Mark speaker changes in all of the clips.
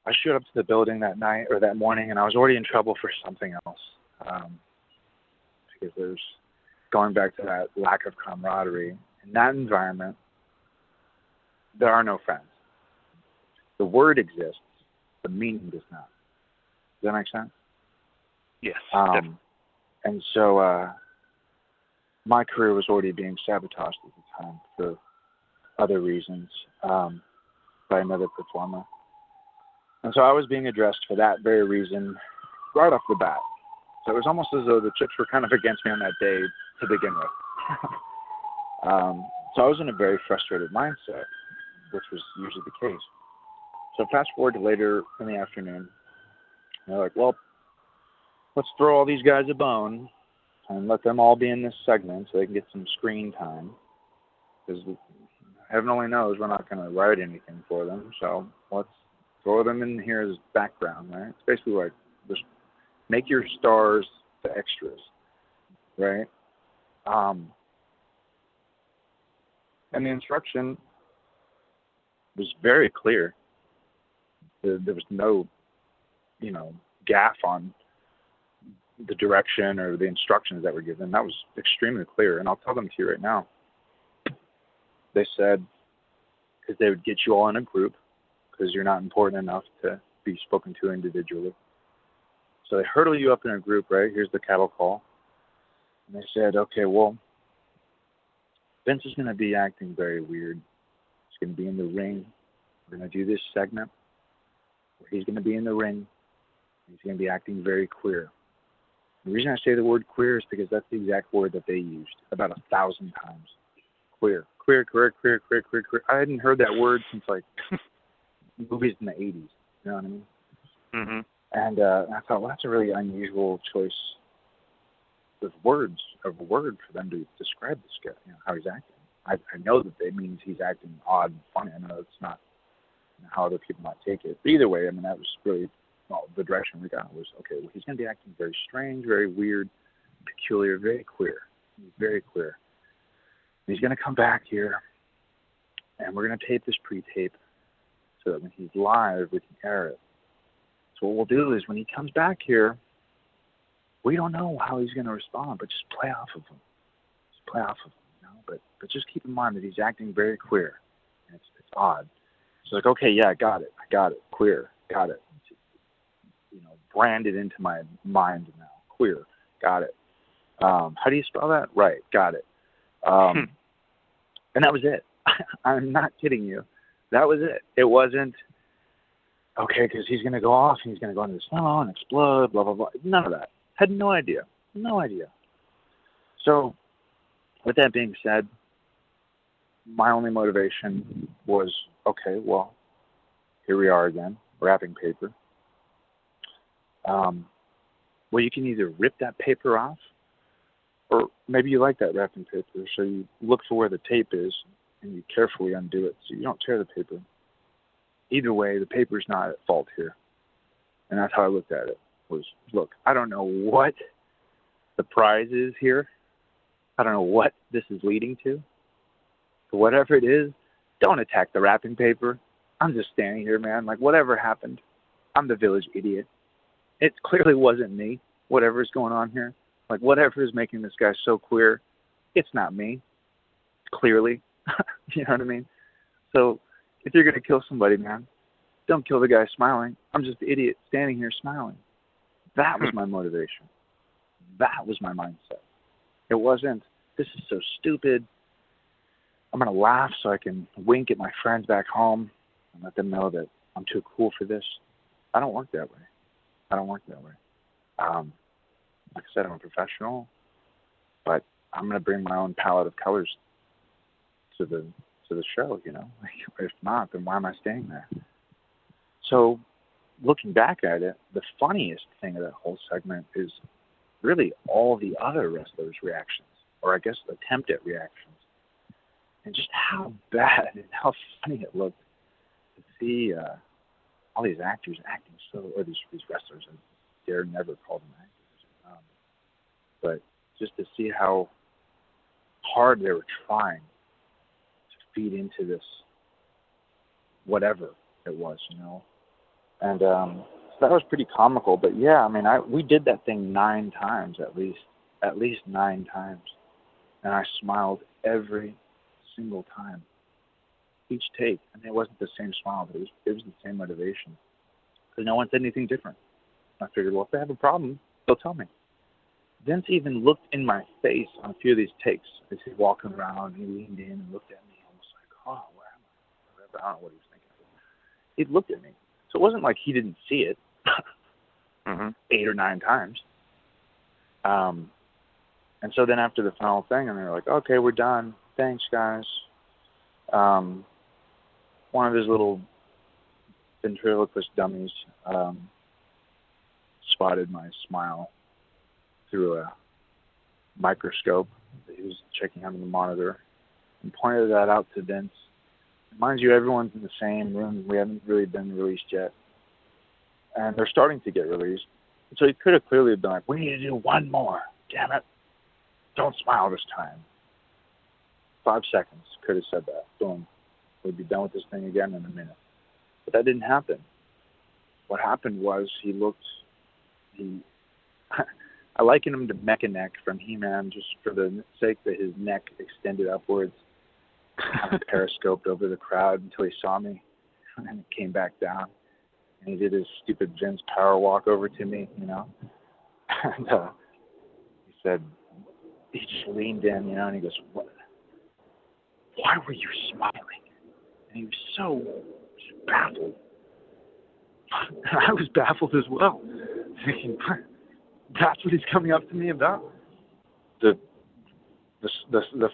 Speaker 1: I showed up to the building that night or that morning, and I was already in trouble for something else, because there's going back to that lack of camaraderie. In that environment, there are no friends. The word exists, the meaning does not. Does that make sense?
Speaker 2: Yes.
Speaker 1: And so my career was already being sabotaged at the time for other reasons, by another performer. And so I was being addressed for that very reason right off the bat. So it was almost as though the chips were kind of against me on that day to begin with. So I was in a very frustrated mindset, which was usually the case. So fast forward to later in the afternoon, they're like, well, let's throw all these guys a bone and let them all be in this segment so they can get some screen time. Because heaven only knows we're not going to write anything for them, so let's throw them in here as background, right? It's basically like, just make your stars the extras, right? And the instruction was very clear. There was no, gaffe on the direction or the instructions that were given. That was extremely clear, and I'll tell them to you right now. They said, because they would get you all in a group, because you're not important enough to be spoken to individually. So they hurdle you up in a group, right? Here's the cattle call. And they said, okay, well, Vince is going to be acting very weird. He's going to be in the ring. We're going to do this segment where he's going to be in the ring. He's going to be acting very queer. The reason I say the word queer is because that's the exact word that they used about 1,000 times. Queer. Queer, queer, queer, queer, queer, queer. I hadn't heard that word since, like, movies in the 80s. You know what I mean?
Speaker 2: Mm-hmm.
Speaker 1: And I thought, well, that's a really unusual choice of words, of a word for them to describe this guy, how he's acting. I know that it means he's acting odd and funny. I know it's not how other people might take it. But either way, I mean, that was really the direction we got was, okay, well, he's going to be acting very strange, very weird, peculiar, very queer. He's very queer. He's going to come back here, and we're going to tape this pre-tape so that when he's live, we can air it. So what we'll do is when he comes back here, we don't know how he's going to respond, but just play off of him. Just play off of him, But just keep in mind that he's acting very queer. And it's odd. So like, okay, yeah, I got it. Queer, got it. It's, branded into my mind now. Queer, got it. How do you spell that? Right, got it. And that was it. I'm not kidding you. That was it. It wasn't, okay, because he's going to go off and he's going to go into the snow and explode, blah, blah, blah. None of that. Had no idea. No idea. So, with that being said, my only motivation was, okay, well, here we are again, wrapping paper. Well, you can either rip that paper off, or maybe you like that wrapping paper, so you look for where the tape is, and you carefully undo it so you don't tear the paper. Either way, the paper's not at fault here. And that's how I looked at it, was, look, I don't know what the prize is here. I don't know what this is leading to. But whatever it is, don't attack the wrapping paper. I'm just standing here, man. Like, whatever happened, I'm the village idiot. It clearly wasn't me, whatever's going on here. Like, whatever is making this guy so queer, it's not me, clearly. You know what I mean? So if you're going to kill somebody, man, don't kill the guy smiling. I'm just the idiot standing here smiling. That was my motivation. That was my mindset. It wasn't, this is so stupid. I'm going to laugh so I can wink at my friends back home and let them know that I'm too cool for this. I don't work that way. Like I said, I'm a professional, but I'm going to bring my own palette of colors to the show, If not, then why am I staying there? So looking back at it, the funniest thing of that whole segment is really all the other wrestlers' reactions, or I guess attempted reactions, and just how bad and how funny it looked to see all these actors acting or these wrestlers, I dare never call them actors, but just to see how hard they were trying to feed into this whatever it was, And so that was pretty comical. But yeah, I mean, we did that thing 9 times at least 9 times, and I smiled every single time, each take. And it wasn't the same smile, but it was the same motivation, because no one said anything different. I figured, well, if they have a problem, they'll tell me. Vince even looked in my face on a few of these takes as he's walking around. He leaned in and looked at me, almost like, oh, where am I? Whatever. I don't know what he was thinking. He looked at me. So it wasn't like he didn't see it 8 or 9 times. And so then after the final thing, and they were like, okay, we're done. Thanks, guys. One of his little ventriloquist dummies spotted my smile through a microscope that he was checking under the monitor and pointed that out to Vince. Mind you, everyone's in the same room. We haven't really been released yet. And they're starting to get released. So he could have clearly been like, we need to do one more. Damn it. Don't smile this time. 5 seconds. Could have said that. Boom. We'd be done with this thing again in a minute. But that didn't happen. What happened was I liken him to Mecha-Neck from He-Man, just for the sake that his neck extended upwards, kind of periscoped over the crowd until he saw me, and then it came back down. And he did his stupid Vince power walk over to me, you know. And he said, he just leaned in, you know, and he goes, "What? Why were you smiling?" And he was so just baffled. And I was baffled as well, thinking, that's what he's coming up to me about? The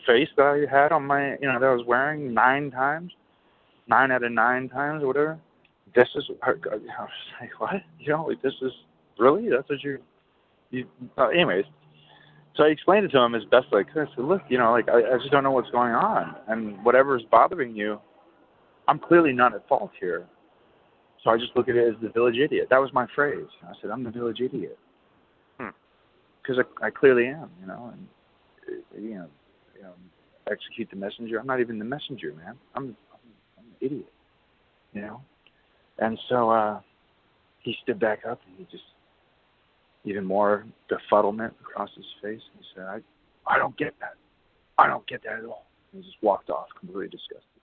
Speaker 1: face that I had on my, you know, that I was wearing 9 times, 9 out of 9 times or whatever. This is, I was like, what? You know, like, this is, really? That's what you anyways. So I explained it to him as best I could. I said, look, you know, like, I just don't know what's going on. And whatever's bothering you, I'm clearly not at fault here. So I just look at it as the village idiot. That was my phrase. I said, I'm the village idiot. Because I clearly am, you know, and, you know, execute the messenger. I'm not even the messenger, man. I'm an idiot, you know. And so he stood back up, and he just, even more befuddlement across his face. And he said, I don't get that. I don't get that at all. And he just walked off, completely disgusted.